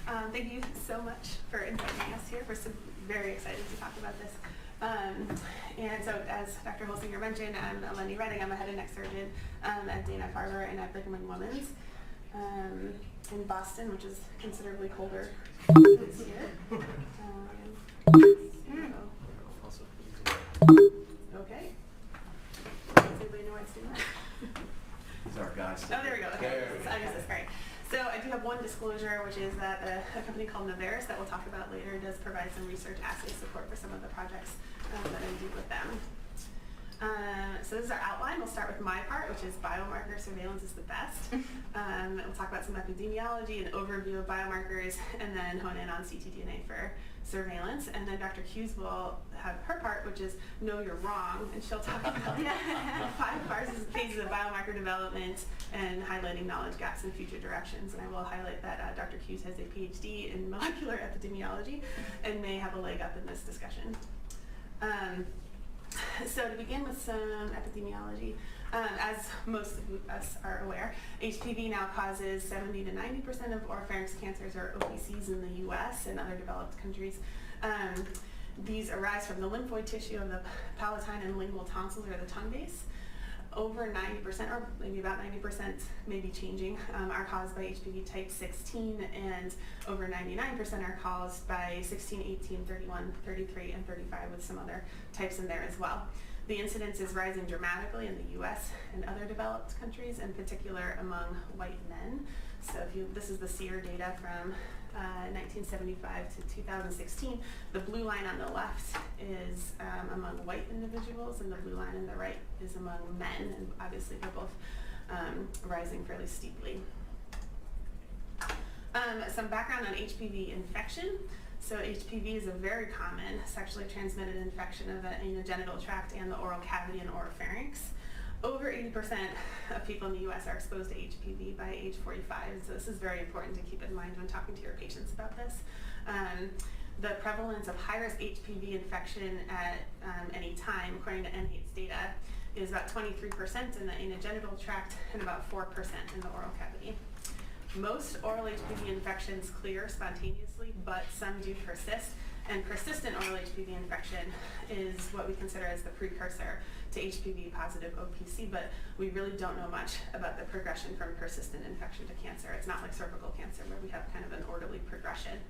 Thank you so much for inviting us here. We're so very excited to talk about this. And so, as Dr. Holsinger mentioned, I'm Lenny Redding. I'm a head and neck surgeon at Dana-Farber and at Brigham and Women's in Boston, which is considerably colder this year. Okay. Does anybody know why it's doing that? These are our guys. Oh, there we go. Okay, I use this. All right. So I do have one disclosure, which is that a company called Naveris that we'll talk about later does provide some research assay support for some of the projects that I do with them. So this is our outline. We'll start with my part, which is biomarker surveillance is the best. We'll talk about some epidemiology and overview of biomarkers, and then hone in on ctDNA for surveillance. And then Dr. Hughes will have her part, which is know you're wrong, and she'll talk about 5 phases of biomarker development and highlighting knowledge gaps and future directions. And I will highlight that Dr. Hughes has a PhD in molecular epidemiology and may have a leg up in this discussion. So to begin with some epidemiology, as most of us are aware, HPV now causes 70 to 90% of oropharynx cancers or OPCs in the US and other developed countries. These arise from the lymphoid tissue of the palatine and lingual tonsils or the tongue base. Over 90%, or maybe about 90%, may be changing, are caused by HPV type 16, and over 99% are caused by 16, 18, 31, 33, and 35, with some other types in there as well. The incidence is rising dramatically in the US and other developed countries, in particular among white men. So this is the SEER data from 1975 to 2016. The blue line on the left is among white individuals, and the blue line on the right is among men, and obviously they're both rising fairly steeply. Some background on HPV infection. So HPV is a very common sexually transmitted infection of the anogenital tract and the oral cavity and oropharynx. Over 80% of people in the US are exposed to HPV by age 45, so this is very important to keep in mind when talking to your patients about this. The prevalence of high-risk HPV infection at any time, according to NHAID's data, is about 23% in the anogenital tract and about 4% in the oral cavity. Most oral HPV infections clear spontaneously, but some do persist. And persistent oral HPV infection is what we consider as the precursor to HPV-positive OPC, but we really don't know much about the progression from persistent infection to cancer. It's not like cervical cancer where we have kind of an orderly progression.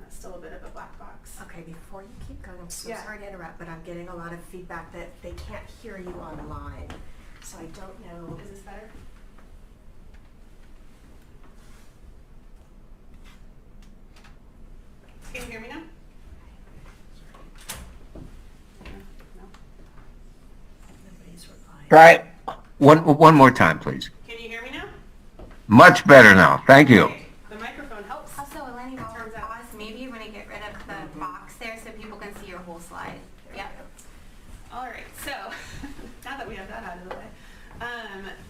Still a bit of a black box. Okay, before you keep going, I'm so sorry to interrupt, but I'm getting a lot of feedback that they can't hear you online. So I don't know. Is this better? Can you hear me now? Right. One more time, please. Can you hear me now? Much better now. Thank you. Okay. The microphone helps. Also, Eleni, while we're paused, maybe you want to get rid of the box there so people can see your whole slide. Yep. All right. So now that we have that out of the way,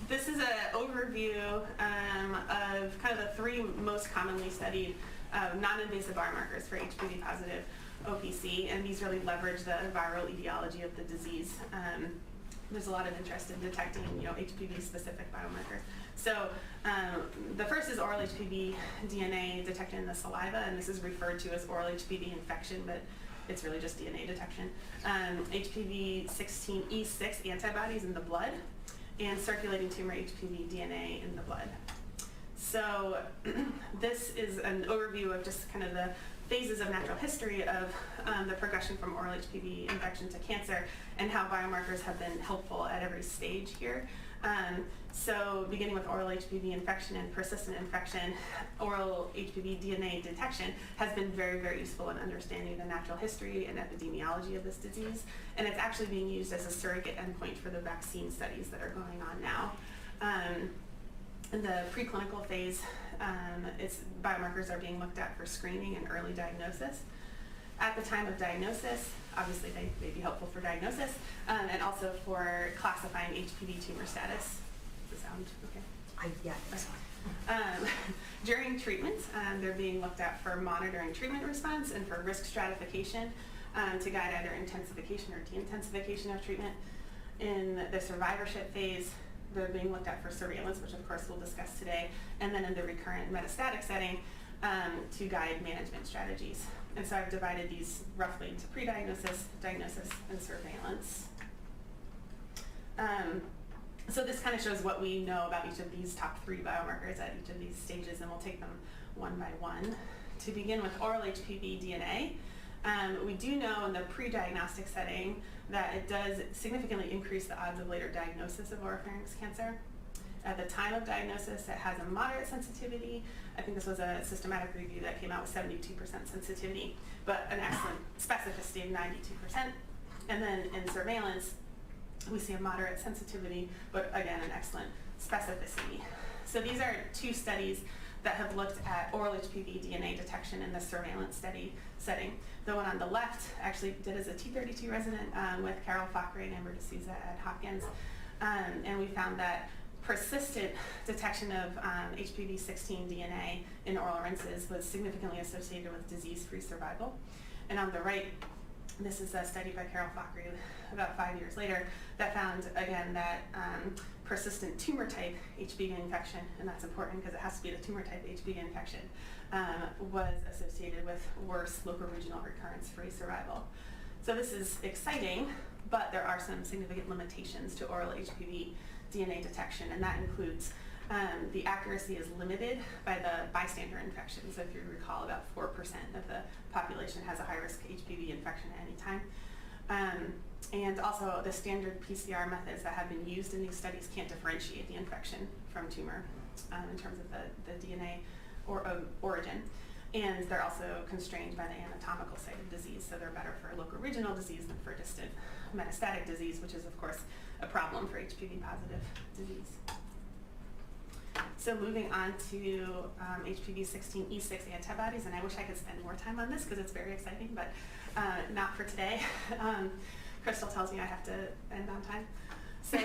this is an overview of kind of the 3 most commonly studied non-invasive biomarkers for HPV-positive OPC, and these really leverage the viral etiology of the disease. There's a lot of interest in detecting, HPV-specific biomarkers. So the first is oral HPV DNA detected in the saliva, and this is referred to as oral HPV infection, but it's really just DNA detection. HPV-16E6 antibodies in the blood, and circulating tumor HPV DNA in the blood. So this is an overview of just kind of the phases of natural history of the progression from oral HPV infection to cancer, and how biomarkers have been helpful at every stage here. So beginning with oral HPV infection and persistent infection, oral HPV DNA detection has been very, very useful in understanding the natural history and epidemiology of this disease, and it's actually being used as a surrogate endpoint for the vaccine studies that are going on now. In the preclinical phase, biomarkers are being looked at for screening and early diagnosis. At the time of diagnosis, obviously they may be helpful for diagnosis, and also for classifying HPV tumor status. Does it sound okay? Yeah. During treatment, they're being looked at for monitoring treatment response and for risk stratification to guide either intensification or de-intensification of treatment. In the survivorship phase, they're being looked at for surveillance, which of course we'll discuss today, and then in the recurrent metastatic setting, to guide management strategies. And so I've divided these roughly into pre-diagnosis, diagnosis, and surveillance. So this kind of shows what we know about each of these top 3 biomarkers at each of these stages, and we'll take them one by one. To begin with oral HPV DNA, we do know in the pre-diagnostic setting that it does significantly increase the odds of later diagnosis of oropharynx cancer. At the time of diagnosis, it has a moderate sensitivity. I think this was a systematic review that came out with 72% sensitivity, but an excellent specificity of 92%. And then in surveillance, we see a moderate sensitivity, but again, an excellent specificity. So these are 2 studies that have looked at oral HPV DNA detection in the surveillance study setting. The one on the left actually did as a T32 resident with Carol Fakhri and Amber D'Souza at Hopkins, and we found that persistent detection of HPV-16 DNA in oral rinses was significantly associated with disease-free survival. And on the right, this is a study by Carol Fakhri about 5 years later that found, again, that persistent tumor type HPV infection, and that's important because it has to be the tumor type HPV infection, was associated with worse local regional recurrence-free survival. So this is exciting, but there are some significant limitations to oral HPV DNA detection, and that includes the accuracy is limited by the bystander infection. So if you recall, about 4% of the population has a high-risk HPV infection at any time. And also the standard PCR methods that have been used in these studies can't differentiate the infection from tumor in terms of the DNA origin. And they're also constrained by the anatomical site of disease, so they're better for local regional disease than for distant metastatic disease, which is of course a problem for HPV-positive disease. So moving on to HPV-16 E6 antibodies, and I wish I could spend more time on this because it's very exciting, but not for today. Crystal tells me I have to end on time. So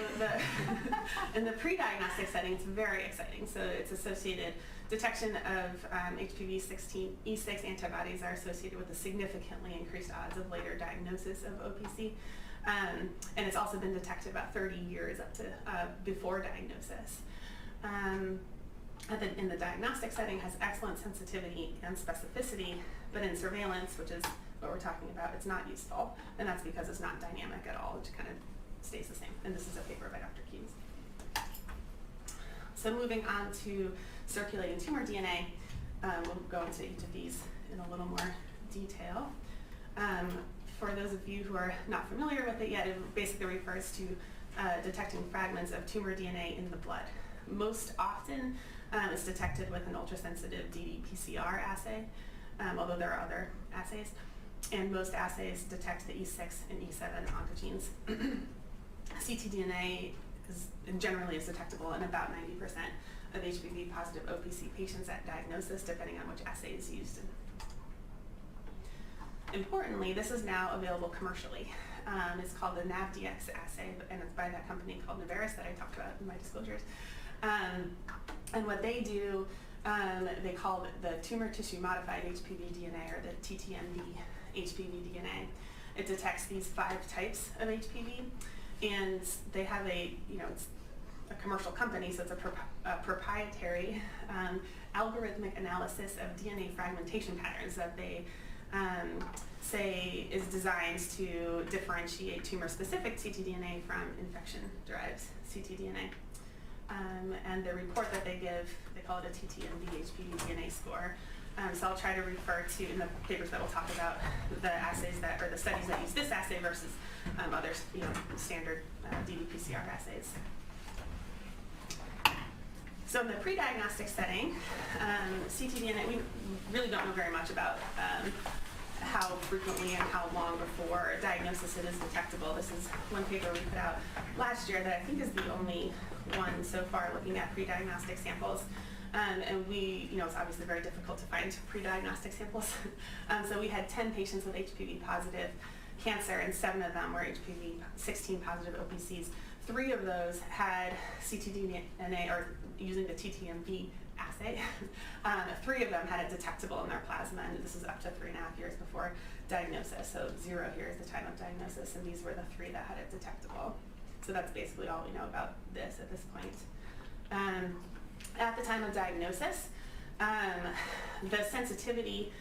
in the pre-diagnostic setting, it's very exciting. So it's associated, detection of HPV-16 E6 antibodies are associated with a significantly increased odds of later diagnosis of OPC. And it's also been detected about 30 years up to before diagnosis. In the diagnostic setting, has excellent sensitivity and specificity, but in surveillance, which is what we're talking about, it's not useful, and that's because it's not dynamic at all. It kind of stays the same. And this is a paper by Dr. Keyes. So moving on to circulating tumor DNA, we'll go into each of these in a little more detail. For those of you who are not familiar with it yet, it basically refers to detecting fragments of tumor DNA in the blood. Most often, it's detected with an ultrasensitive ddPCR assay, although there are other assays. And most assays detect the E6 and E7 oncogenes. ctDNA generally is detectable in about 90% of HPV-positive OPC patients at diagnosis, depending on which assay is used. Importantly, this is now available commercially. It's called the NavDX assay, and it's by that company called Naveris that I talked about in my disclosures. And what they do, they call it the tumor tissue modified HPV DNA, or the TTMD HPV DNA. It detects these 5 types of HPV, and they have it's a commercial company, so it's a proprietary algorithmic analysis of DNA fragmentation patterns that they say is designed to differentiate tumor-specific ctDNA from infection-derived ctDNA. And the report that they give, they call it a TTMD HPV DNA score. So I'll try to refer to, in the papers that we'll talk about, the assays that, or the studies that use this assay versus other standard ddPCR assays. So in the pre-diagnostic setting, ctDNA, we really don't know very much about how frequently and how long before diagnosis it is detectable. This is one paper we put out last year that I think is the only one so far looking at pre-diagnostic samples. And it's obviously very difficult to find pre-diagnostic samples. So we had 10 patients with HPV-positive cancer, and 7 of them were HPV-16 positive OPCs. 3 of those had ctDNA, or using the TTMD assay. 3 of them had it detectable in their plasma, and this is up to 3.5 years before diagnosis. So 0 here is the time of diagnosis, and these were the 3 that had it detectable. So that's basically all we know about this at this point. At the time of diagnosis, The sensitivity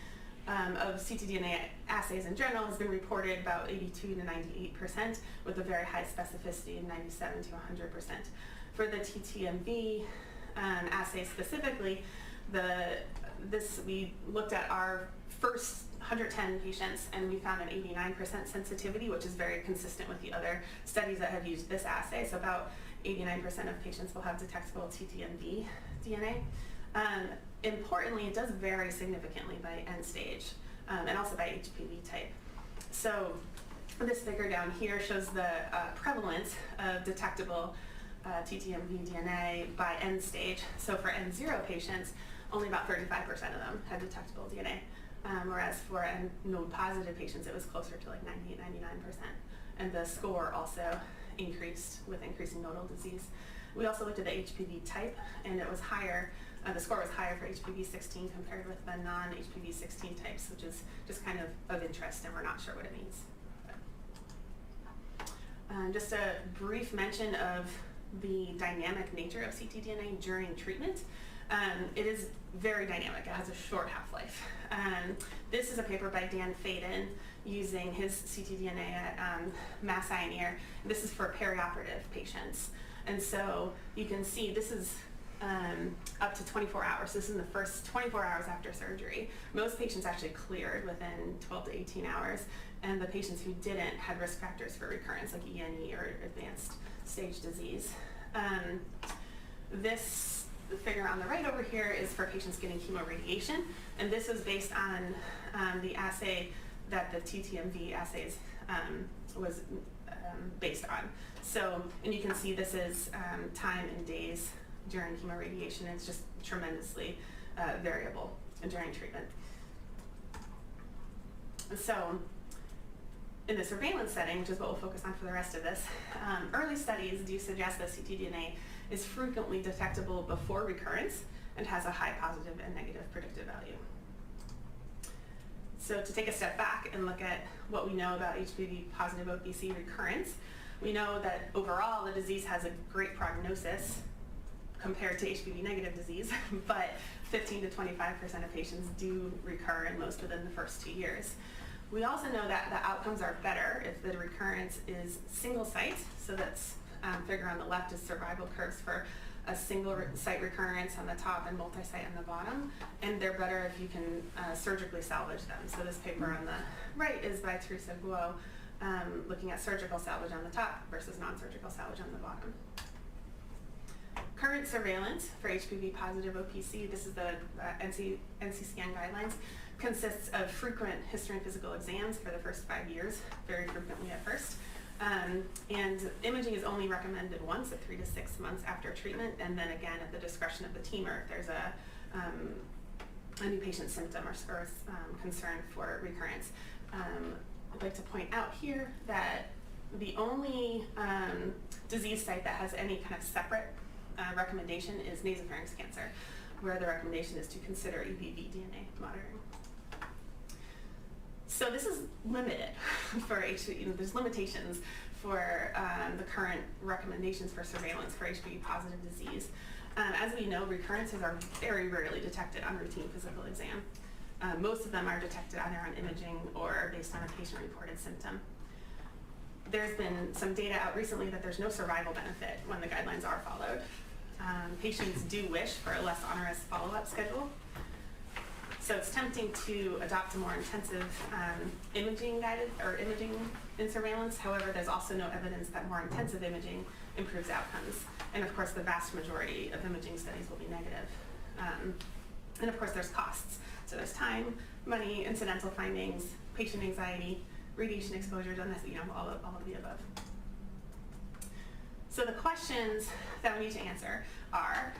of ctDNA assays in general has been reported about 82 to 98%, with a very high specificity of 97 to 100%. For the TTMV assay specifically, we looked at our first 110 patients and we found an 89% sensitivity, which is very consistent with the other studies that have used this assay. So about 89% of patients will have detectable TTMV DNA. Importantly, it does vary significantly by end stage and also by HPV type. So this figure down here shows the prevalence of detectable TTMV DNA by end stage. So for N0 patients, only about 35% of them had detectable DNA, whereas for node positive patients, it was closer to like 98, 99%. And the score also increased with increasing nodal disease. We also looked at the HPV type, and it was higher. The score was higher for HPV-16 compared with the non-HPV-16 types, which is just kind of interest, and we're not sure what it means. Just a brief mention of the dynamic nature of ctDNA during treatment. It is very dynamic. It has a short half-life. This is a paper by Dan Faden using his ctDNA at Mass Eye and Ear. This is for perioperative patients. And so you can see this is up to 24 hours. This is in the first 24 hours after surgery. Most patients actually cleared within 12 to 18 hours, and the patients who didn't had risk factors for recurrence, like ENE or advanced stage disease. This figure on the right over here is for patients getting chemoradiation, and this is based on the assay that the TTMV assays was based on. So, and you can see this is time in days during chemoradiation. It's just tremendously variable during treatment. So, in the surveillance setting, which is what we'll focus on for the rest of this, early studies do suggest that ctDNA is frequently detectable before recurrence and has a high positive and negative predictive value. So to take a step back and look at what we know about HPV-positive OPC recurrence, we know that overall the disease has a great prognosis compared to HPV-negative disease, but 15 to 25% of patients do recur, and most within the first 2 years. We also know that the outcomes are better if the recurrence is single site, so that's figure on the left is survival curves for a single site recurrence on the top and multi-site on the bottom, and they're better if you can surgically salvage them. So this paper on the right is by Teresa Guo, looking at surgical salvage on the top versus non-surgical salvage on the bottom. Current surveillance for HPV-positive OPC, this is the NCCN guidelines, consists of frequent history and physical exams for the first 5 years, very frequently at first. And imaging is only recommended once at 3 to 6 months after treatment, and then again at the discretion of the team, or if there's a new patient symptom or concern for recurrence. I'd like to point out here that the only disease site that has any kind of separate recommendation is nasopharynx cancer, where the recommendation is to consider EBV DNA monitoring. So this is limited for HPV. There's limitations for the current recommendations for surveillance for HPV-positive disease. As we know, recurrences are very rarely detected on routine physical exam. Most of them are detected either on imaging or based on a patient-reported symptom. There's been some data out recently that there's no survival benefit when the guidelines are followed. Patients do wish for a less onerous follow-up schedule. So it's tempting to adopt a more intensive imaging in surveillance. However, there's also no evidence that more intensive imaging improves outcomes. And of course, the vast majority of imaging studies will be negative. And of course, there's costs. So there's time, money, incidental findings, patient anxiety, radiation exposure, all of the above. So the questions that we need to answer are,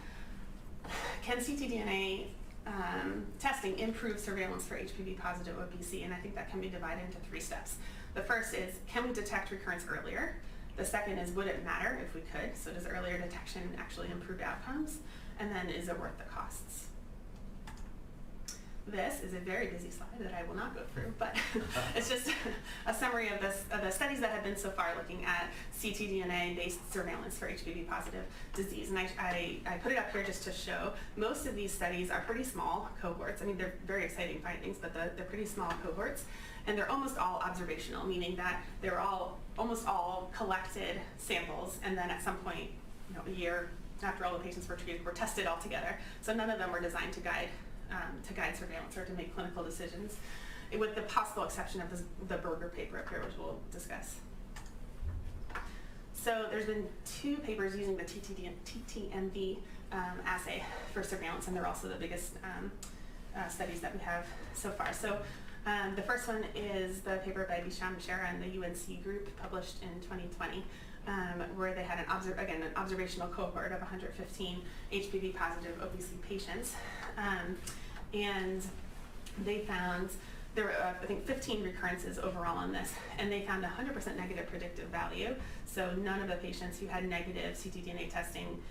can ctDNA testing improve surveillance for HPV-positive OPC? And I think that can be divided into 3 steps. The first is, can we detect recurrence earlier? The second is, would it matter if we could? So does earlier detection actually improve outcomes? And then, is it worth the costs? this is a very busy slide that I will not go through, but it's just a summary of the studies that have been so far looking at ctDNA-based surveillance for HPV-positive disease. And I put it up here just to show most of these studies are pretty small cohorts. I mean, they're very exciting findings, but they're pretty small cohorts. And they're almost all observational, meaning that they're almost all collected samples, and then at some point, a year after all the patients were treated, were tested all together. So none of them were designed to guide surveillance or to make clinical decisions, with the possible exception of the Berger paper up here, which we'll discuss. So there's been 2 papers using the TTMV assay for surveillance, and they're also the biggest studies that we have so far. So the first one is the paper by Bisham Shera and the UNC group, published in 2020, where they had an observational cohort of 115 HPV-positive OPC patients, and they found there were, I think, 15 recurrences overall on this, and they found 100% negative predictive value. So none of the patients who had negative ctDNA testing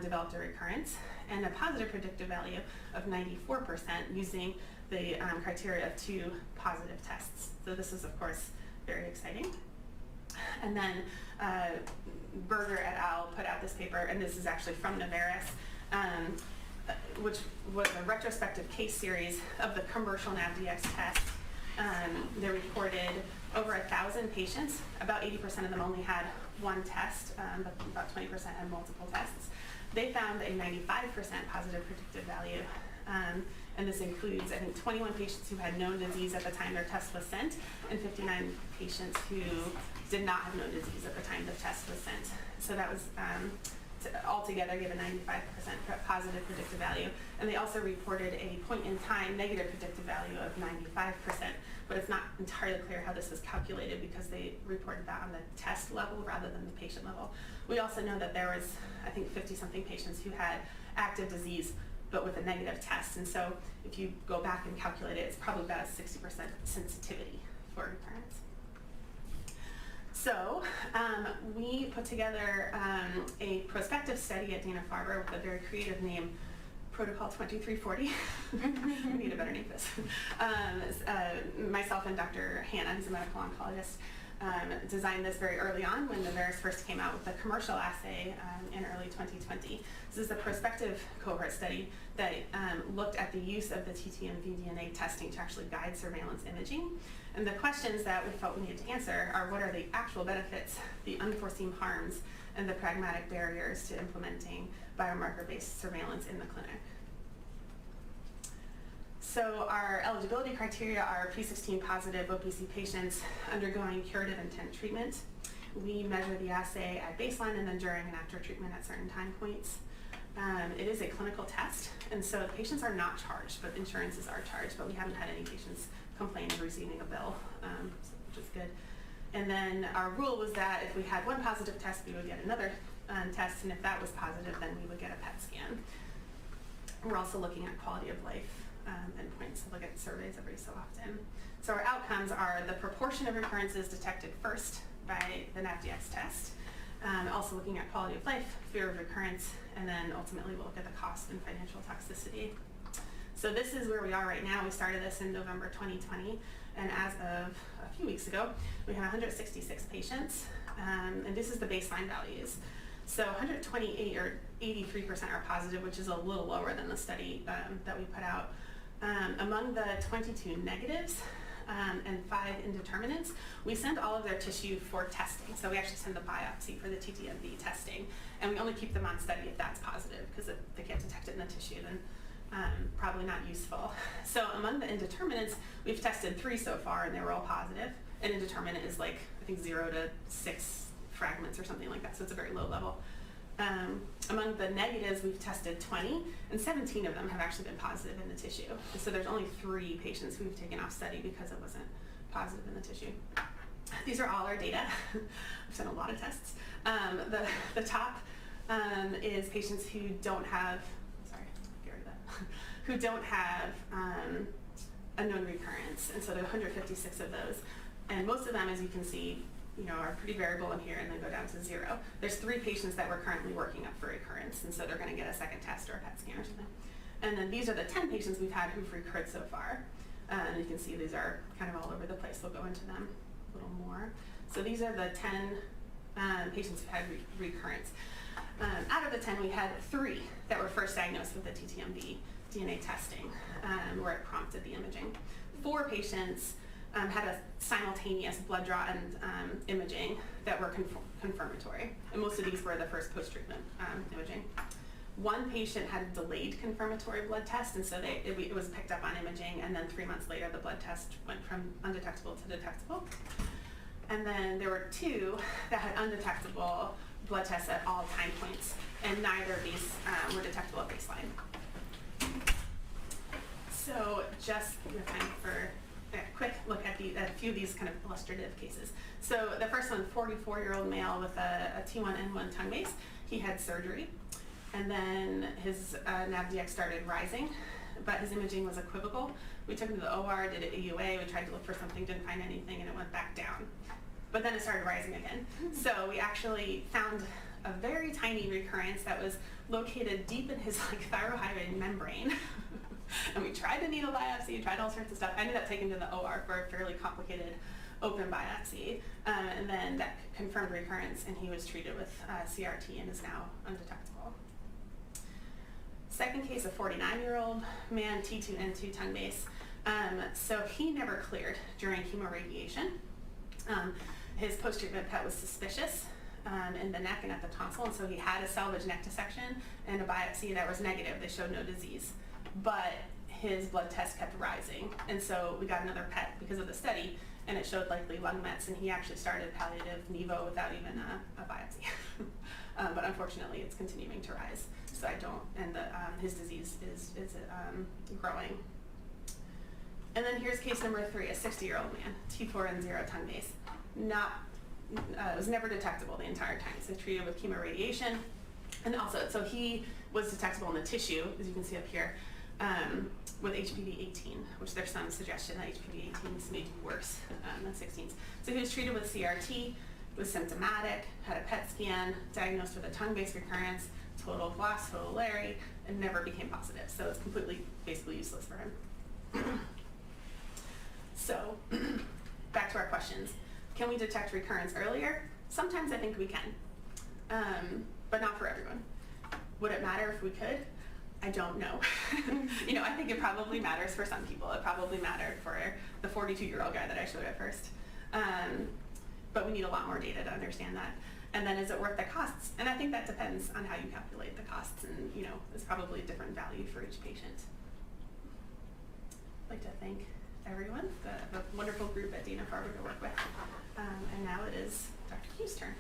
developed a recurrence, and a positive predictive value of 94% using the criteria of 2 positive tests. So this is, of course, very exciting. And then Berger et al. Put out this paper, and this is actually from Navarus, which was a retrospective case series of the commercial NavDx test. They reported over 1,000 patients. About 80% of them only had one test, but about 20% had multiple tests. They found a 95% positive predictive value. And this includes, I think, 21 patients who had known disease at the time their test was sent, and 59 patients who did not have known disease at the time the test was sent. So that was altogether give a 95% positive predictive value. And they also reported a point-in-time negative predictive value of 95%, but it's not entirely clear how this is calculated because they reported that on the test level rather than the patient level. We also know that there was, I think, 50-something patients who had active disease but with a negative test. And so if you go back and calculate it, it's probably about a 60% sensitivity for recurrence. So we put together a prospective study at Dana-Farber with a very creative name, Protocol 2340. We need a better name for this. Myself and Dr. Hannah, who's a medical oncologist, designed this very early on when Navarus first came out with the commercial assay in early 2020. This is a prospective cohort study that looked at the use of the TTMV DNA testing to actually guide surveillance imaging. And the questions that we felt we needed to answer are: what are the actual benefits, the unforeseen harms, and the pragmatic barriers to implementing biomarker-based surveillance in the clinic? So our eligibility criteria are P16 positive OPC patients undergoing curative intent treatment. We measure the assay at baseline and then during and after treatment at certain time points. It is a clinical test, and so patients are not charged, but insurances are charged, but we haven't had any patients complain of receiving a bill, which is good. And then our rule was that if we had one positive test, we would get another test, and if that was positive, then we would get a PET scan. We're also looking at quality of life endpoints to look at surveys every so often. So our outcomes are the proportion of recurrences detected first by the NavDx test, also looking at quality of life, fear of recurrence, and then ultimately we'll look at the cost and financial toxicity. So this is where we are right now. We started this in November 2020, and as of a few weeks ago, we have 166 patients, and this is the baseline values. So 128 or 83% are positive, which is a little lower than the study that we put out. Among the 22 negatives and 5 indeterminates, we send all of their tissue for testing. So we actually send the biopsy for the TTMV testing, and we only keep them on study if that's positive, because if they can't detect it in the tissue, then probably not useful. So among the indeterminates, we've tested 3 so far, and they were all positive. An indeterminate is like, I think, 0 to 6 fragments or something like that, so it's a very low level. Among the negatives, we've tested 20, and 17 of them have actually been positive in the tissue. And so there's only 3 patients who we've taken off study because it wasn't positive in the tissue. These are all our data. We've done a lot of tests. The top is patients who don't have, sorry, get rid of that, who don't have a known recurrence. And so there are 156 of those. And most of them, as you can see, are pretty variable in here and then go down to 0. There's 3 patients that we're currently working up for recurrence, and so they're going to get a second test or a PET scan or something. And then these are the 10 patients we've had who've recurred so far. And you can see these are kind of all over the place. We'll go into them a little more. So these are the 10 patients who had recurrence. Out of the 10, we had 3 that were first diagnosed with the TTMB DNA testing, where it prompted the imaging. 4 patients had a simultaneous blood draw and imaging that were confirmatory. And most of these were the first post-treatment imaging. 1 patient had a delayed confirmatory blood test, and so it was picked up on imaging, and then 3 months later the blood test went from undetectable to detectable. And then there were 2 that had undetectable blood tests at all time points, and neither of these were detectable at baseline. So just kind of for a quick look at a few of these kind of illustrative cases. So the first one, 44-year-old male with a T1N1 tongue base. He had surgery, and then his NABDX started rising, but his imaging was equivocal. We took him to the OR, did an EUA, we tried to look for something, didn't find anything, and it went back down. But then it started rising again. So we actually found a very tiny recurrence that was located deep in his thyrohymen membrane. And we tried the needle biopsy, tried all sorts of stuff. I ended up taking him to the OR for a fairly complicated open biopsy. And then that confirmed recurrence, and he was treated with CRT and is now undetectable. Second case, a 49-year-old man, T2N2 tongue base. So he never cleared during chemoradiation. His post-treatment PET was suspicious in the neck and at the tonsil, and so he had a salvage neck dissection and a biopsy that was negative. They showed no disease, but his blood test kept rising, and so we got another PET because of the study, and it showed likely lung mets, and he actually started palliative Nivo without even a biopsy. But unfortunately, it's continuing to rise, so I don't, and his disease is growing. And then here's case number 3, a 60-year-old man, T4N0 tongue base. It was never detectable the entire time. So treated with chemoradiation, and also, so he was detectable in the tissue, as you can see up here, with HPV-18, which there's some suggestion that HPV-18 is maybe worse than 16s. So he was treated with CRT, was symptomatic, had a PET scan, diagnosed with a tongue-based recurrence, total gloss, total Larry, and never became positive. So it's completely, basically useless for him. So, back to our questions. Can we detect recurrence earlier? Sometimes I think we can, but not for everyone. Would it matter if we could? I don't know. I think it probably matters for some people. It probably mattered for the 42-year-old guy that I showed at first. But we need a lot more data to understand that. And then is it worth the costs? And I think that depends on how you calculate the costs, and there's probably a different value for each patient. I'd like to thank everyone, the wonderful group at Dana-Farber to work with. And now it is Dr. Hughes' turn.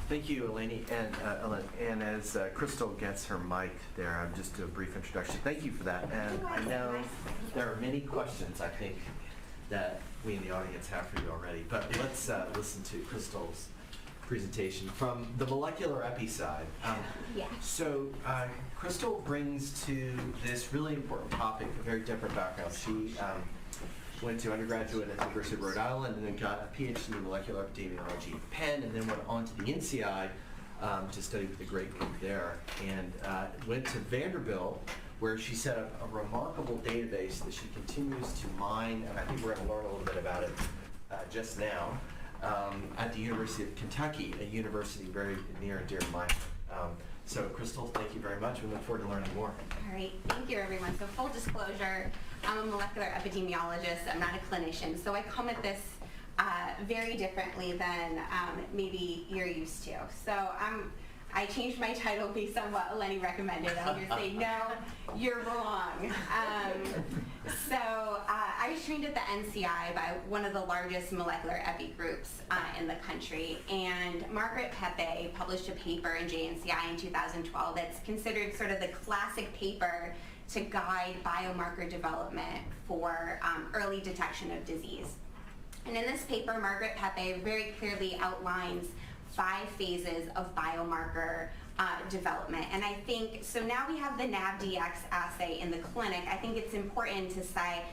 Thank you, Eleni and Ellen. And as Crystal gets her mic there, I'll just do a brief introduction. Thank you for that. And I know there are many questions, I think, that we in the audience have for you already. But let's listen to Crystal's presentation from the molecular epi side. So Crystal brings to this really important topic a very different background. She went to undergraduate at the University of Rhode Island and then got a PhD in molecular epidemiology at Penn, and then went on to the NCI to study with the great group there, and went to Vanderbilt, where she set up a remarkable database that she continues to mine, and I think we're going to learn a little bit about it just now, at the University of Kentucky, a university very near and dear to mine. So Crystal, thank you very much. We look forward to learning more. All right, thank you everyone. So full disclosure, I'm a molecular epidemiologist. I'm not a clinician, so I come at this very differently than maybe you're used to. So I changed my title based on what Eleni recommended. I'm going to say, no, you're wrong. I was trained at the NCI by one of the largest molecular epi groups in the country, and Margaret Pepe published a paper in JNCI in 2012 that's considered sort of the classic paper to guide biomarker development for early detection of disease. And in this paper, Margaret Pepe very clearly outlines 5 phases of biomarker development. And I think, so now we have the NABDX assay in the clinic. I think it's important to say,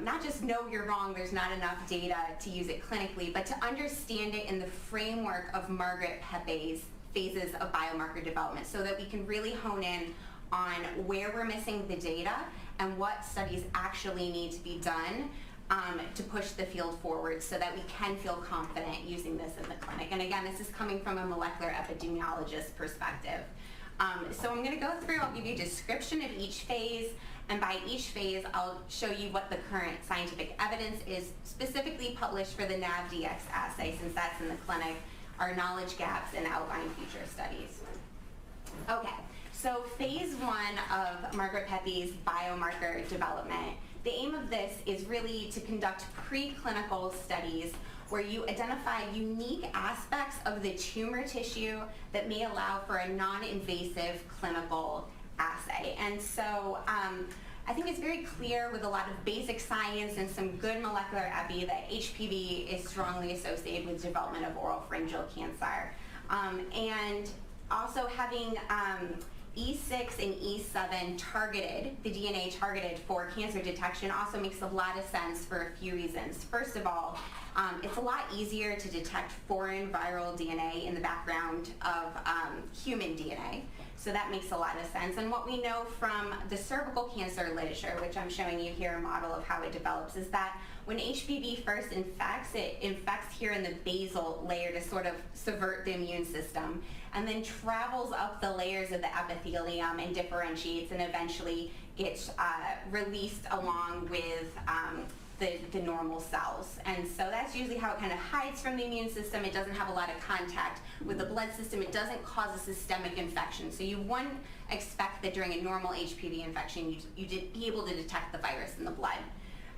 not just know you're wrong, there's not enough data to use it clinically, but to understand it in the framework of Margaret Pepe's phases of biomarker development so that we can really hone in on where we're missing the data and what studies actually need to be done to push the field forward so that we can feel confident using this in the clinic. And again, this is coming from a molecular epidemiologist perspective. So I'm going to go through, I'll give you a description of each phase, and by each phase I'll show you what the current scientific evidence is specifically published for the NAVDX assay, since that's in the clinic, our knowledge gaps, and outline future studies. Okay, so phase 1 of Margaret Pepe's biomarker development. The aim of this is really to conduct preclinical studies where you identify unique aspects of the tumor tissue that may allow for a non-invasive clinical assay. And so I think it's very clear with a lot of basic science and some good molecular epi that HPV is strongly associated with development of oropharyngeal cancer. And also having E6 and E7 targeted, the DNA targeted for cancer detection also makes a lot of sense for a few reasons. First of all, it's a lot easier to detect foreign viral DNA in the background of human DNA. So that makes a lot of sense. And what we know from the cervical cancer literature, which I'm showing you here a model of how it develops, is that when HPV first infects, it infects here in the basal layer to sort of subvert the immune system, and then travels up the layers of the epithelium and differentiates and eventually gets released along with the normal cells. And so that's usually how it kind of hides from the immune system. It doesn't have a lot of contact with the blood system. It doesn't cause a systemic infection. So you wouldn't expect that during a normal HPV infection you'd be able to detect the virus in the blood.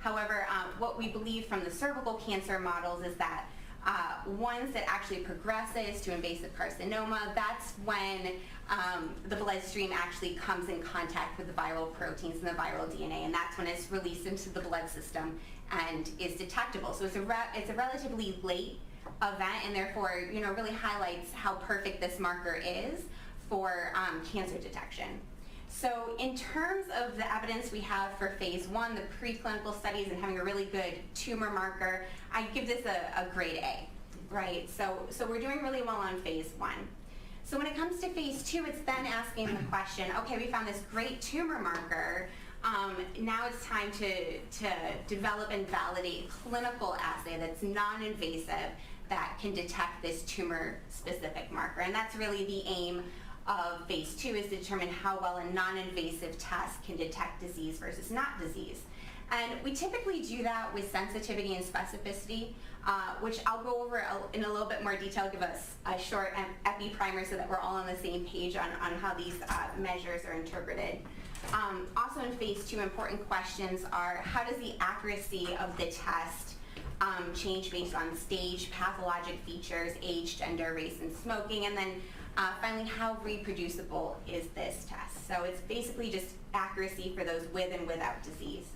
However, what we believe from the cervical cancer models is that ones that actually progresses to invasive carcinoma, that's when the bloodstream actually comes in contact with the viral proteins and the viral DNA, and that's when it's released into the blood system and is detectable. So it's a relatively late event, and therefore, really highlights how perfect this marker is for cancer detection. So in terms of the evidence we have for phase 1, the preclinical studies, and having a really good tumor marker, I give this a grade A, right? So we're doing really well on phase 1. So when it comes to phase 2, it's then asking the question, okay, we found this great tumor marker, now it's time to develop and validate a clinical assay that's non-invasive that can detect this tumor-specific marker. And that's really the aim of phase 2, is to determine how well a non-invasive test can detect disease versus not disease. And we typically do that with sensitivity and specificity, which I'll go over in a little bit more detail, give us a short epi primer so that we're all on the same page on how these measures are interpreted. Also in phase 2, important questions are, how does the accuracy of the test change based on stage, pathologic features, age, gender, race, and smoking, and then finally, how reproducible is this test? So it's basically just accuracy for those with and without disease.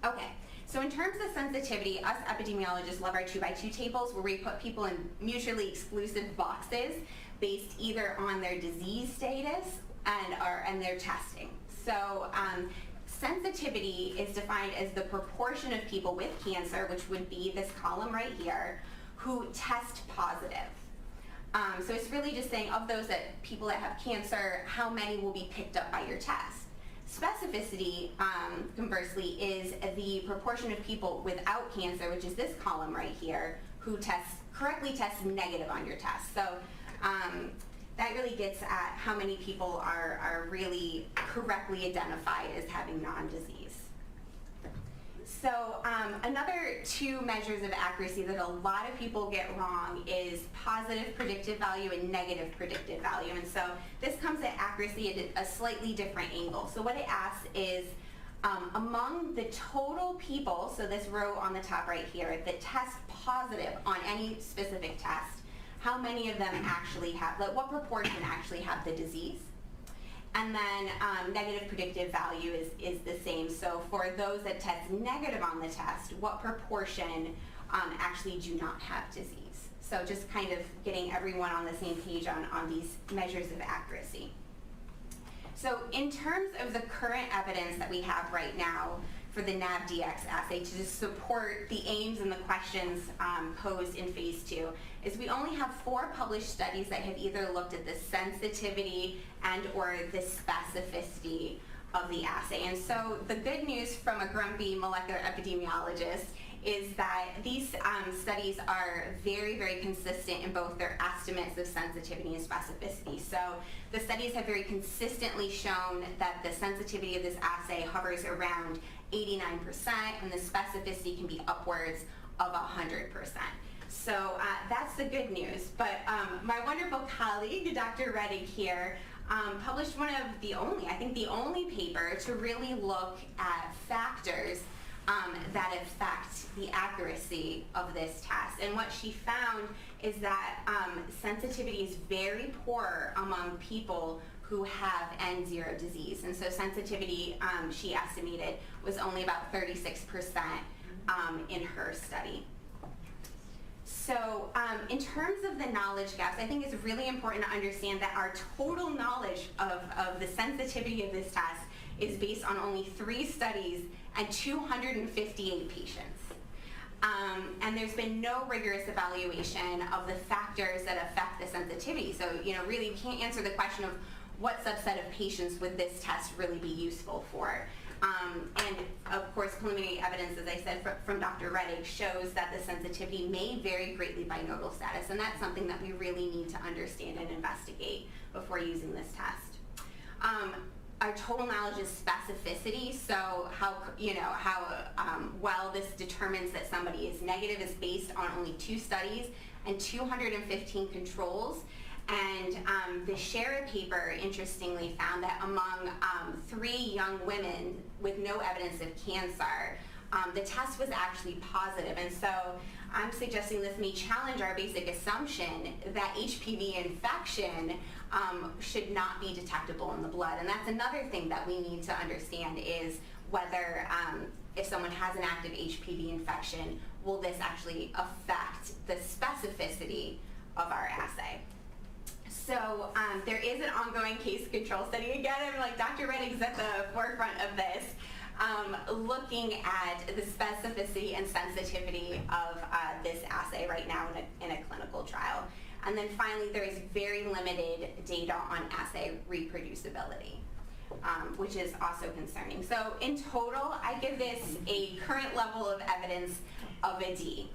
Okay, so in terms of sensitivity, us epidemiologists love our 2x2 tables where we put people in mutually exclusive boxes based either on their disease status and their testing. So sensitivity is defined as the proportion of people with cancer, which would be this column right here, who test positive. So it's really just saying, of those people that have cancer, how many will be picked up by your test. Specificity, conversely, is the proportion of people without cancer, which is this column right here, who correctly test negative on your test. So that really gets at how many people are really correctly identified as having non-disease. So another 2 measures of accuracy that a lot of people get wrong is positive predictive value and negative predictive value. And so this comes at accuracy at a slightly different angle. So what it asks is, among the total people, so this row on the top right here, that test positive on any specific test, how many of them actually have, what proportion actually have the disease? And then negative predictive value is the same. So for those that test negative on the test, what proportion actually do not have disease? So just kind of getting everyone on the same page on these measures of accuracy. So in terms of the current evidence that we have right now, for the NAVDX assay to support the aims and the questions posed in phase 2 is we only have 4 published studies that have either looked at the sensitivity and or the specificity of the assay. And so the good news from a grumpy molecular epidemiologist is that these studies are very, very consistent in both their estimates of sensitivity and specificity. So the studies have very consistently shown that the sensitivity of this assay hovers around 89%, and the specificity can be upwards of 100%. So that's the good news. But my wonderful colleague, Dr. Reddick here, published one of the only, I think the only paper to really look at factors that affect the accuracy of this test. And what she found is that sensitivity is very poor among people who have N0 disease. And so sensitivity, she estimated, was only about 36% in her study. So in terms of the knowledge gaps, I think it's really important to understand that our total knowledge of the sensitivity of this test is based on only 3 studies and 258 patients. And there's been no rigorous evaluation of the factors that affect the sensitivity. So, really you can't answer the question of what subset of patients would this test really be useful for. And of course, preliminary evidence, as I said, from Dr. Reddick shows that the sensitivity may vary greatly by nodal status, and that's something that we really need to understand and investigate before using this test. Our total knowledge is specificity, so how well this determines that somebody is negative is based on only 2 studies and 215 controls. And the Scherer paper, interestingly, found that among 3 young women with no evidence of cancer, the test was actually positive. And so I'm suggesting this may challenge our basic assumption that HPV infection should not be detectable in the blood. And that's another thing that we need to understand is whether if someone has an active HPV infection, will this actually affect the specificity of our assay? So there is an ongoing case control study. Again, I'm like, Dr. Reddick's at the forefront of this, looking at the specificity and sensitivity of this assay right now in a clinical trial. And then finally, there is very limited data on assay reproducibility, which is also concerning. So in total, I give this a current level of evidence of a D.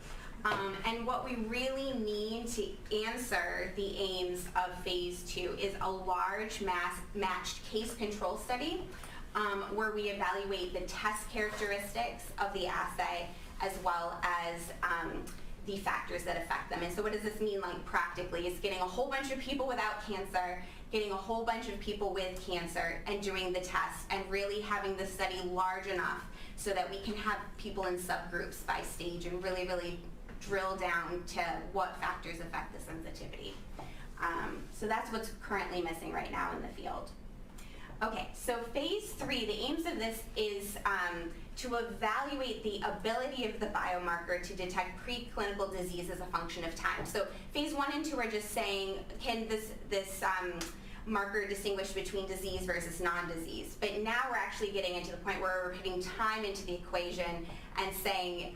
And what we really need to answer the aims of phase 2 is a large matched case control study where we evaluate the test characteristics of the assay as well as the factors that affect them. And so what does this mean like practically? It's getting a whole bunch of people without cancer, getting a whole bunch of people with cancer and doing the test and really having the study large enough so that we can have people in subgroups by stage and really, really drill down to what factors affect the sensitivity. So that's what's currently missing right now in the field. Okay, so phase 3, the aims of this is to evaluate the ability of the biomarker to detect preclinical disease as a function of time. So phase 1 and 2 are just saying, can this marker distinguish between disease versus non-disease? But now we're actually getting into the point where we're putting time into the equation and saying,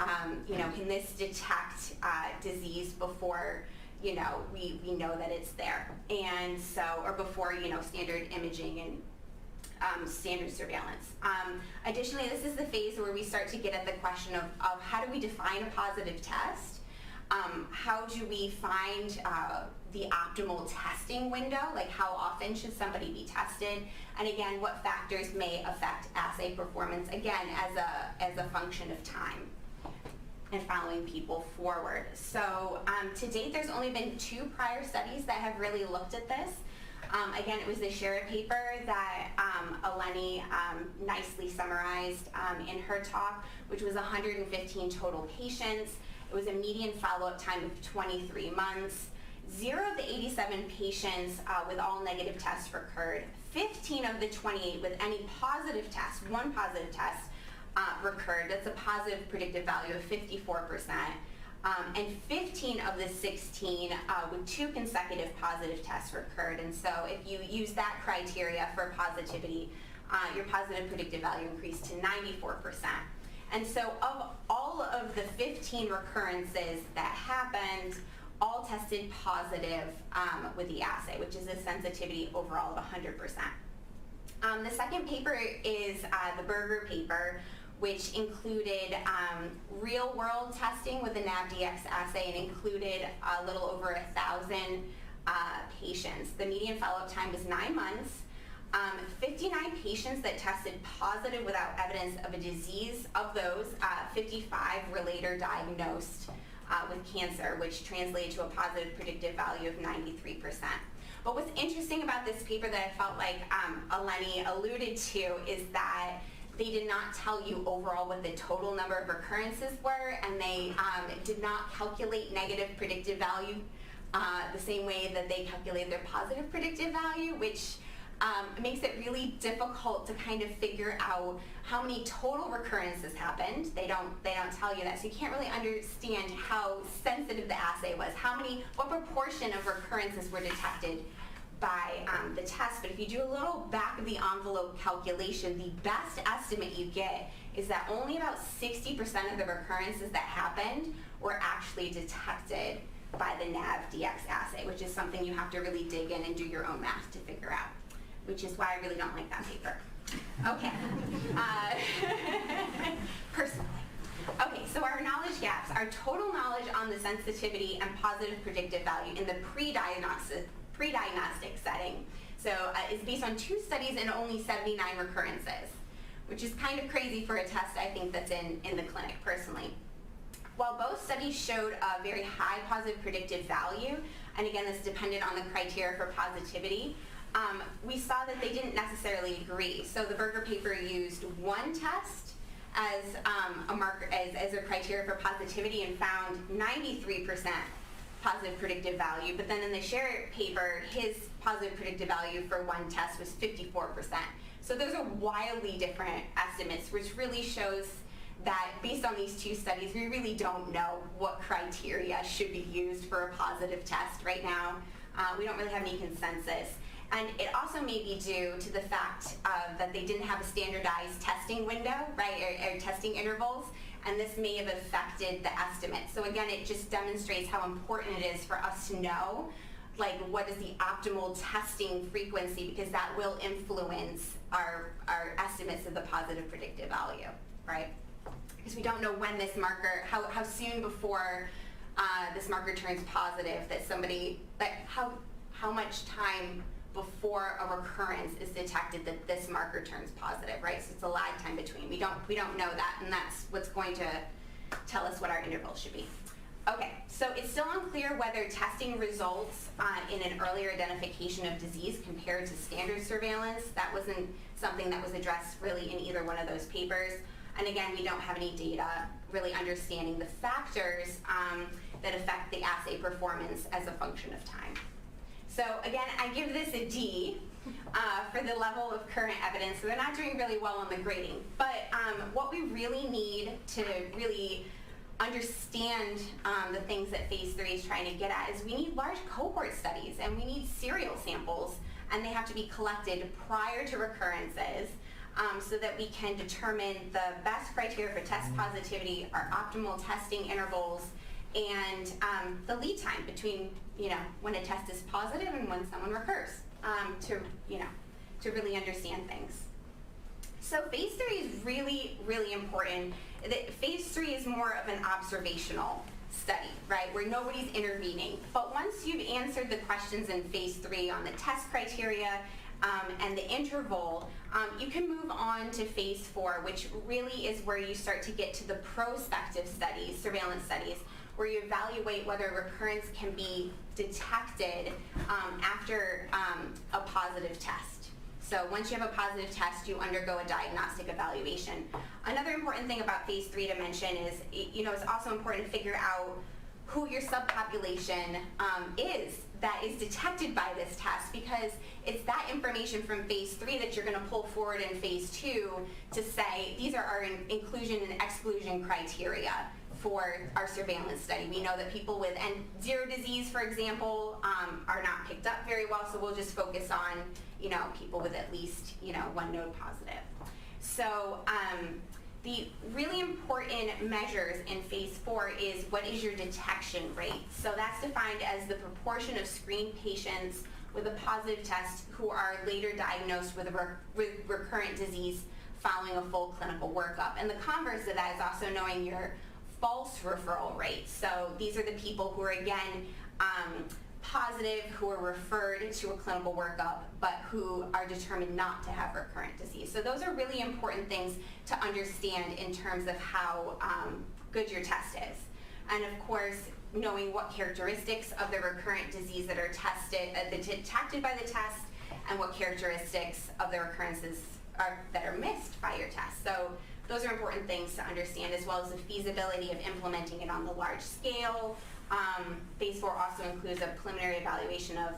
can this detect disease before, we know that it's there? And so, or before, standard imaging and standard surveillance. Additionally, this is the phase where we start to get at the question of how do we define a positive test? How do we find the optimal testing window? Like how often should somebody be tested? And again, what factors may affect assay performance, again, as a function of time and following people forward. So to date, there's only been 2 prior studies that have really looked at this. Again, it was the Scherer paper that Eleni nicely summarized in her talk, which was 115 total patients. It was a median follow-up time of 23 months. 0 of the 87 patients with all negative tests recurred. 15 of the 28 with any positive test, 1 positive test, recurred. That's a positive predictive value of 54%. And 15 of the 16 with 2 consecutive positive tests recurred. And so if you use that criteria for positivity, your positive predictive value increased to 94%. And so of all of the 15 recurrences that happened, all tested positive with the assay, which is a sensitivity overall of 100%. The second paper is the Berger paper, which included real-world testing with the NavDx assay and included a little over 1,000 patients. The median follow-up time was 9 months. 59 patients that tested positive without evidence of a disease. Of those, 55 were later diagnosed with cancer, which translated to a positive predictive value of 93%. But what's interesting about this paper that I felt like Eleni alluded to is that they did not tell you overall what the total number of recurrences were, and they did not calculate negative predictive value the same way that they calculate their positive predictive value, which makes it really difficult to kind of figure out how many total recurrences happened. They don't tell you that, so you can't really understand how sensitive the assay was, what proportion of recurrences were detected by the test. But if you do a little back of the envelope calculation, the best estimate you get is that only about 60% of the recurrences that happened were actually detected by the NavDx assay, which is something you have to really dig in and do your own math to figure out, which is why I really don't like that paper. Okay. Personally. Okay, so our knowledge gaps, our total knowledge on the sensitivity and positive predictive value in the pre-diagnostic setting, so is based on 2 studies and only 79 recurrences, which is kind of crazy for a test, I think, that's in the clinic, personally. While both studies showed a very high positive predictive value, and again, this depended on the criteria for positivity, we saw that they didn't necessarily agree. So the Berger paper used one test as a marker, as a criteria for positivity, and found 93% positive predictive value. But then in the Sherritt paper, his positive predictive value for one test was 54%. So those are wildly different estimates, which really shows that based on these 2 studies, we really don't know what criteria should be used for a positive test right now. We don't really have any consensus. And it also may be due to the fact that they didn't have a standardized testing window, right, or testing intervals, and this may have affected the estimate. So again, it just demonstrates how important it is for us to know, like, what is the optimal testing frequency, because that will influence our estimates of the positive predictive value, right? Because we don't know when this marker, how soon before this marker turns positive that somebody, like, how much time before a recurrence is detected that this marker turns positive, right? So it's a lag time between. We don't know that, and that's what's going to tell us what our interval should be. Okay, so it's still unclear whether testing results in an earlier identification of disease compared to standard surveillance. That wasn't something that was addressed really in either one of those papers. And again, we don't have any data really understanding the factors that affect the assay performance as a function of time. So again, I give this a D for the level of current evidence. So they're not doing really well on the grading. But what we really need to really understand the things that phase 3 is trying to get at is we need large cohort studies, and we need serial samples, and they have to be collected prior to recurrences so that we can determine the best criteria for test positivity, our optimal testing intervals, and the lead time between, when a test is positive and when someone recurs to really understand things. So phase 3 is really, really important. Phase 3 is more of an observational study, right, where nobody's intervening. But once you've answered the questions in phase 3 on the test criteria and the interval, you can move on to phase 4, which really is where you start to get to the prospective studies, surveillance studies, where you evaluate whether recurrence can be detected after a positive test. So once you have a positive test, you undergo a diagnostic evaluation. Another important thing about phase 3 to mention is, it's also important to figure out who your subpopulation is that is detected by this test, because it's that information from phase 3 that you're going to pull forward in phase 2 to say, these are our inclusion and exclusion criteria for our surveillance study. We know that people with zero disease, for example, are not picked up very well, so we'll just focus on, people with at least, 1 node positive. So The really important measures in phase 4 is what is your detection rate. So that's defined as the proportion of screened patients with a positive test who are later diagnosed with recurrent disease following a full clinical workup. And the converse of that is also knowing your false referral rate. So these are the people who are, again, positive, who are referred to a clinical workup, but who are determined not to have recurrent disease. So those are really important things to understand in terms of how good your test is. And of course, knowing what characteristics of the recurrent disease that are tested, detected by the test, and what characteristics of the recurrences that are missed by your test. So those are important things to understand, as well as the feasibility of implementing it on the large scale. Phase 4 also includes a preliminary evaluation of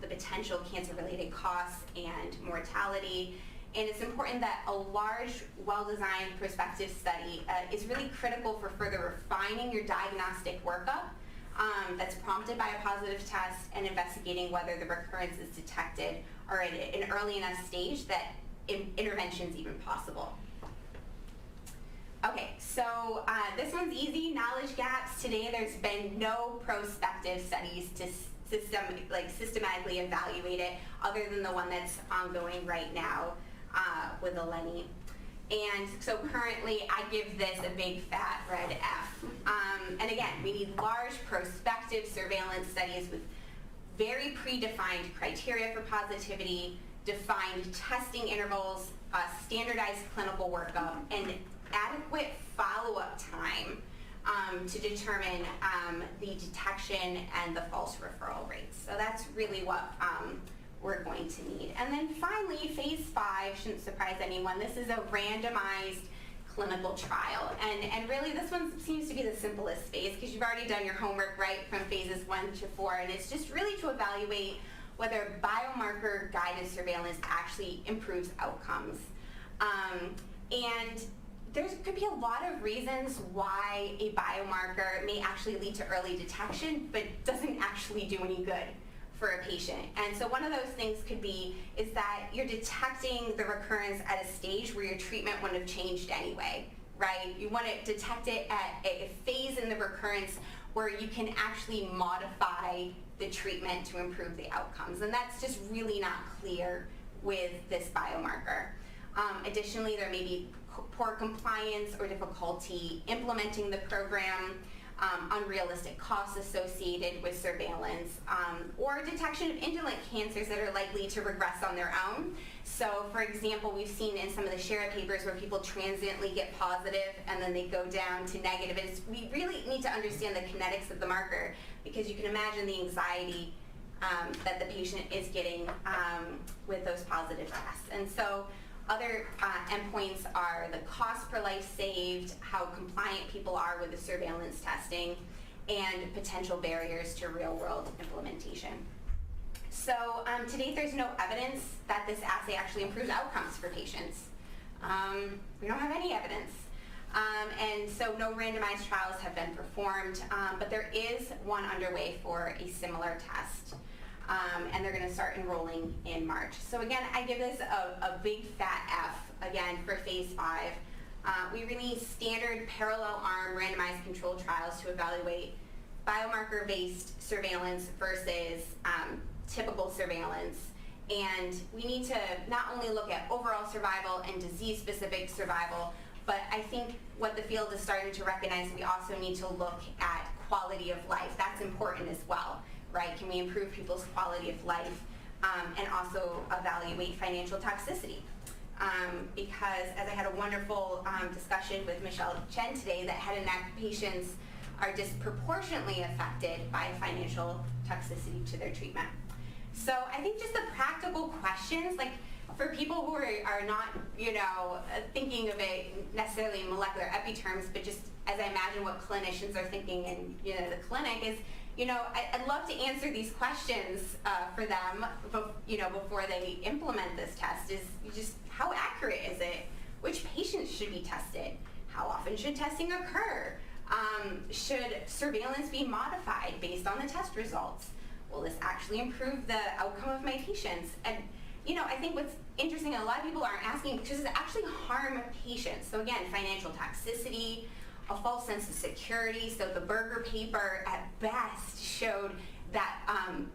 the potential cancer-related costs and mortality. And it's important that a large, well-designed prospective study is really critical for further refining your diagnostic workup that's prompted by a positive test and investigating whether the recurrence is detected or at an early enough stage that intervention is even possible. Okay, so this one's easy, knowledge gaps. Today there's been no prospective studies to systematically evaluate it other than the one that's ongoing right now with Eleni. And so currently I give this a big fat red F. And again, we need large prospective surveillance studies with very predefined criteria for positivity, defined testing intervals, standardized clinical workup, and adequate follow-up time to determine the detection and the false referral rates. So that's really what we're going to need. And then finally, phase 5, shouldn't surprise anyone, this is a randomized clinical trial. And really this one seems to be the simplest phase because you've already done your homework right from phases 1 to 4, and it's just really to evaluate whether biomarker guided surveillance actually improves outcomes. And there could be a lot of reasons why a biomarker may actually lead to early detection, but doesn't actually do any good for a patient. And so one of those things could be is that you're detecting the recurrence at a stage where your treatment wouldn't have changed anyway, right? You want to detect it at a phase in the recurrence where you can actually modify the treatment to improve the outcomes. And that's just really not clear with this biomarker. Additionally, there may be poor compliance or difficulty implementing the program, unrealistic costs associated with surveillance, or detection of indolent cancers that are likely to regress on their own. So, for example, we've seen in some of the SHARE papers where people transiently get positive and then they go down to negative. We really need to understand the kinetics of the marker because you can imagine the anxiety that the patient is getting with those positive tests. And so other endpoints are the cost per life saved, how compliant people are with the surveillance testing, and potential barriers to real-world implementation. So to date, there's no evidence that this assay actually improves outcomes for patients. We don't have any evidence. And so no randomized trials have been performed, but there is one underway for a similar test. And they're going to start enrolling in March. So again, I give this a big fat F, again, for phase 5. We release standard parallel arm randomized controlled trials to evaluate biomarker-based surveillance versus typical surveillance. And we need to not only look at overall survival and disease-specific survival, but I think what the field is starting to recognize, we also need to look at quality of life. That's important as well. Right? Can we improve people's quality of life and also evaluate financial toxicity? Because as I had a wonderful discussion with Michelle Chen today, that head and neck patients are disproportionately affected by financial toxicity to their treatment. So I think just the practical questions, like for people who are not, thinking of it necessarily in molecular epi terms, but just as I imagine what clinicians are thinking in, the clinic is, I'd love to answer these questions for them, before they implement this test. Is just how accurate is it? Which patients should be tested? How often should testing occur? Should surveillance be modified based on the test results? Will this actually improve the outcome of my patients? And I think what's interesting, a lot of people aren't asking, because it actually harm patients. So again, financial toxicity, a false sense of security. So the Berger paper at best showed that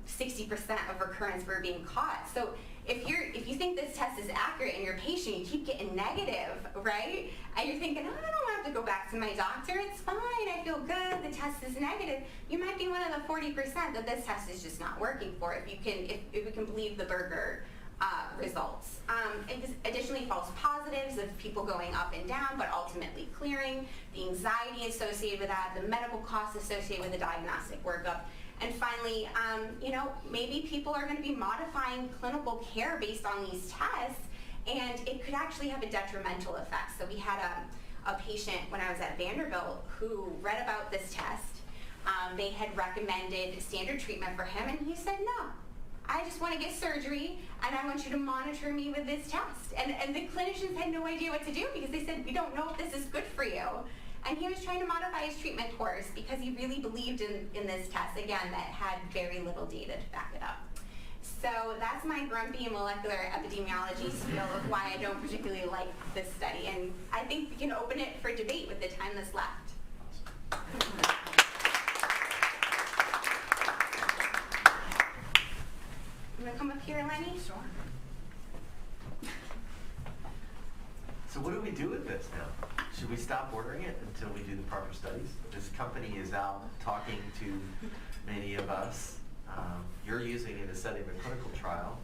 60% of recurrence were being caught. So if you think this test is accurate in your patient, you keep getting negative, right? And you're thinking, oh, I don't have to go back to my doctor. It's fine. I feel good. The test is negative. You might be one of the 40% that this test is just not working for. If we can believe the Berger results. And additionally, false positives of people going up and down, but ultimately clearing, the anxiety associated with that, the medical costs associated with the diagnostic workup. And finally, maybe people are going to be modifying clinical care based on these tests, and it could actually have a detrimental effect. So we had a patient when I was at Vanderbilt who read about this test. They had recommended standard treatment for him, and he said, no, I just want to get surgery, and I want you to monitor me with this test. And the clinicians had no idea what to do because they said, we don't know if this is good for you. And he was trying to modify his treatment course because he really believed in this test, again, that had very little data to back it up. So that's my grumpy molecular epidemiology spiel of why I don't particularly like this study. And I think we can open it for debate with the time that's left. You want to come up here, Lenny? Sure. So what do we do with this now? Should we stop ordering it until we do the proper studies? This company is out talking to many of us. You're using it as setting a clinical trial.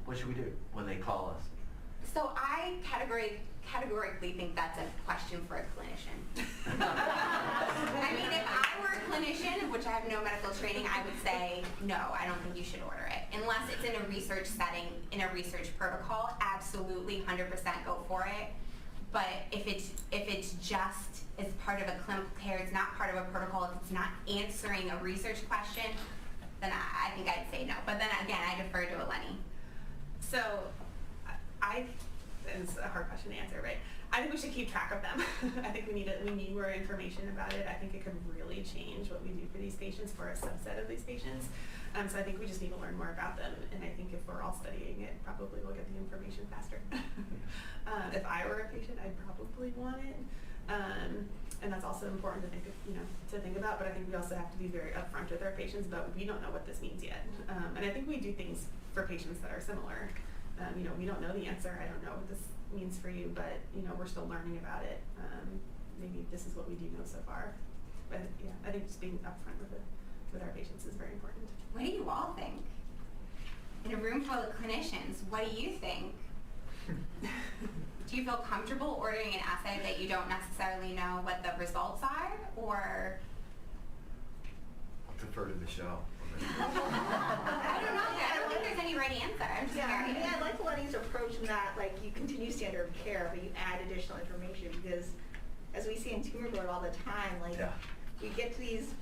What should we do when they call us? So I categorically think that's a question for a clinician. I mean, if I were a clinician, which I have no medical training, I would say, no, I don't think you should order it. Unless it's in a research setting, in a research protocol, absolutely 100% go for it. But if it's just as part of a clinical care, it's not part of a protocol, if it's not answering a research question, then I think I'd say no. But then again, I defer to Eleni. So, it's a hard question to answer, right? I think we should keep track of them. I think we need more information about it. I think it could really change what we do for these patients, for a subset of these patients. So I think we just need to learn more about them. And I think if we're all studying it, probably we'll get the information faster. If I were a patient, I'd probably want it. And that's also important to think about. But I think we also have to be very upfront with our patients about we don't know what this means yet. And I think we do things for patients that are similar. We don't know the answer. I don't know what this means for you, but we're still learning about it. Maybe this is what we do know so far. But yeah, I think just being upfront with our patients is very important. What do you all think? In a room full of clinicians, what do you think? Do you feel comfortable ordering an assay that you don't necessarily know what the results are, or? I'll defer to Michelle. I don't know. I don't think there's any right answer. I'm just curious. I like Lenny's approach in that, like, you continue standard of care, but you add additional information, because as we see in tumor board all the time, like, we get to these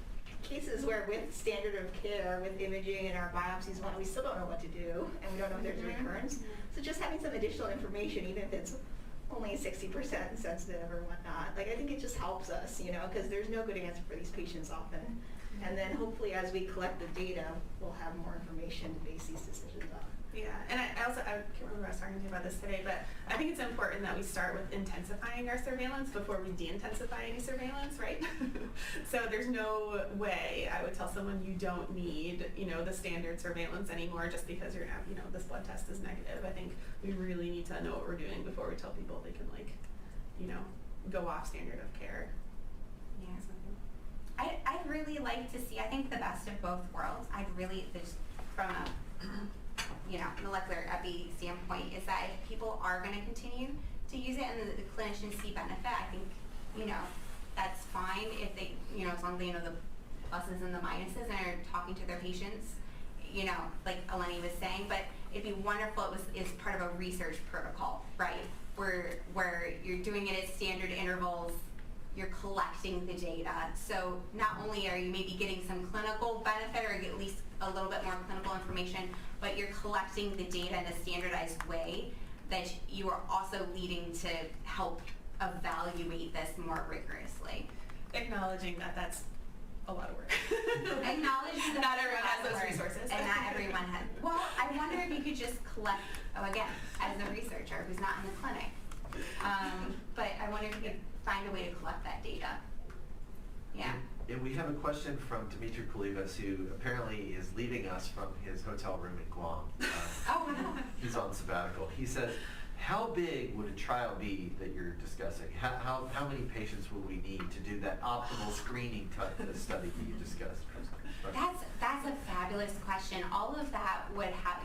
cases where with standard of care, with imaging and our biopsies, we still don't know what to do, and we don't know if there's a recurrence. So just having some additional information, even if it's only 60% sensitive or whatnot, like, I think it just helps us, because there's no good answer for these patients often. And then hopefully as we collect the data, we'll have more information to base these decisions on. Yeah, and I can't remember who I was talking to about this today, but I think it's important that we start with intensifying our surveillance before we de-intensify any surveillance, right? So there's no way I would tell someone you don't need, the standard surveillance anymore just because you're this blood test is negative. I think we really need to know what we're doing before we tell people they can go off standard of care. Yeah. I'd really like to see, I think the best of both worlds. From a molecular epi standpoint, is that if people are going to continue to use it and the clinicians see benefit, I think, that's fine if they, as long as they know the pluses and the minuses and are talking to their patients, like Eleni was saying. But it'd be wonderful if it was part of a research protocol, right? Where you're doing it at standard intervals, you're collecting the data. So not only are you maybe getting some clinical benefit or at least a little bit more clinical information, but you're collecting the data in a standardized way that you are also leading to help evaluate this more rigorously. Acknowledging that that's a lot of work. Acknowledging that not everyone has those resources. And not everyone has. Well, I wonder wonder if you could just collect, again, as a researcher who's not in the clinic, but I wonder if you could find a way to collect that data. Yeah. And we have a question from Dimitri Kulivas, who apparently is leaving us from his hotel room in Guam. Oh, wow. He's on sabbatical. He says, how big would a trial be that you're discussing? How many patients will we need to do that optimal screening type of study that you discussed? That's a fabulous question. All of that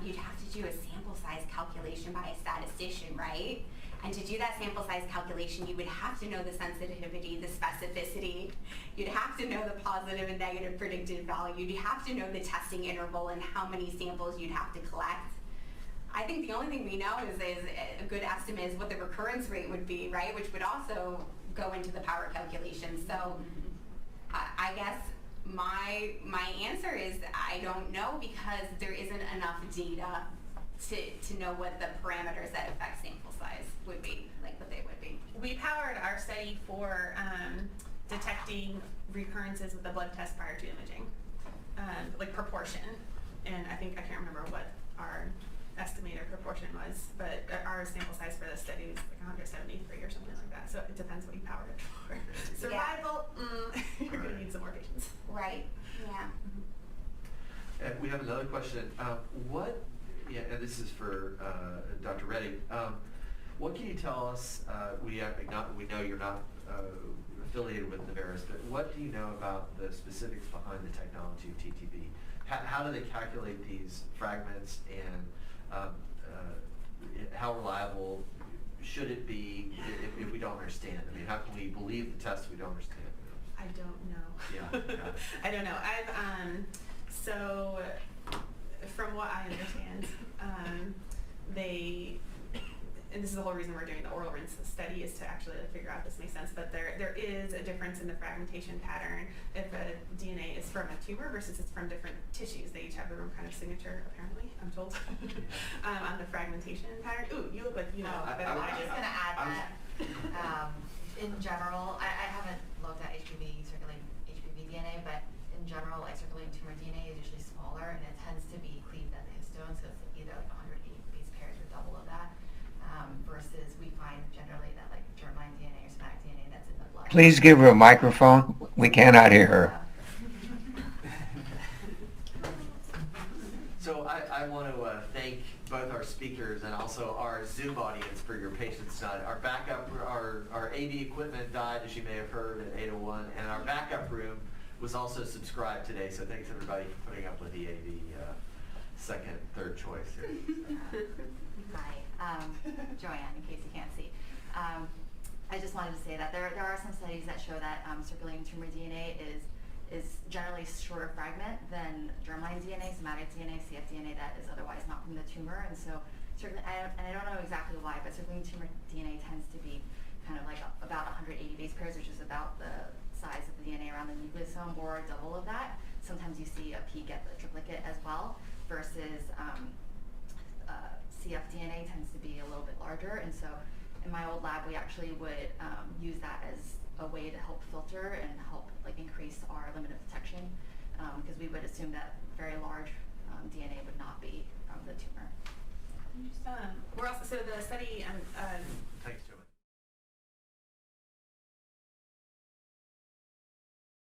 you'd have to do a sample size calculation by a statistician, right? And to do that sample size calculation, you would have to know the sensitivity, the specificity. You'd have to know the positive and negative predictive value. You'd have to know the testing interval and how many samples you'd have to collect. I think the only thing we know is a good estimate is what the recurrence rate would be, right? Which would also go into the power calculation. So I guess my answer is I don't know, because there isn't enough data to know what the parameters that affect sample size would be, like what they would be. We powered our study for detecting recurrences with the blood test prior to imaging, like proportion. And I can't remember what our estimated proportion was, but our sample size for this study was like 173 or something like that. So it depends what you powered it for. Survival, you're going to need some more patients. Right, yeah. And we have another question. And this is for Dr. Reddy. What can you tell us? We know you're not affiliated with Naveris, but what do you know about the specifics behind the technology of TTB? How do they calculate these fragments, and how reliable should it be if we don't understand? I mean, how can we believe the test we don't understand? I don't know. Yeah. I don't know. So from what I understand, and this is the whole reason we're doing the oral rinse study, is to actually figure out if this makes sense, but there is a difference in the fragmentation pattern if a DNA is from a tumor versus it's from different tissues. They each have their own kind of signature, apparently, I'm told, on the fragmentation pattern. Ooh, you look like you know better than I I'm do. just going to add that in general, I haven't looked at circulating HPV DNA, but in general, like circulating tumor DNA is usually smaller, and it tends to be cleaved at the histone, so it's either like 108 base pairs or double of that, versus we find generally that like germline DNA or somatic DNA that's in the blood. Please give her a microphone. We cannot hear her. So I want to thank both our speakers and also our Zoom audience for your patience tonight. Our backup, our AV equipment died, as you may have heard, at 8:01, and our backup room was also subscribed today. So thanks everybody for putting up with the AV second, third choice here. Hi, Joanne, in case you can't see. I just wanted to say that there are some studies that show that circulating tumor DNA is generally shorter fragment than germline DNA, somatic DNA, cfDNA that is otherwise not from the tumor. And so, I don't know exactly why, but circulating tumor DNA tends to be kind of like about 180 base pairs, which is about the size of the DNA around the nucleosome, or double of that. Sometimes you see a peak at the triplicate as well, versus cfDNA tends to be a little bit larger. And so in my old lab, we actually would use that as a way to help filter and help like increase our limit of detection, because we would assume that very large DNA would not be from the tumor. We're also, so the study, Thanks, Joe.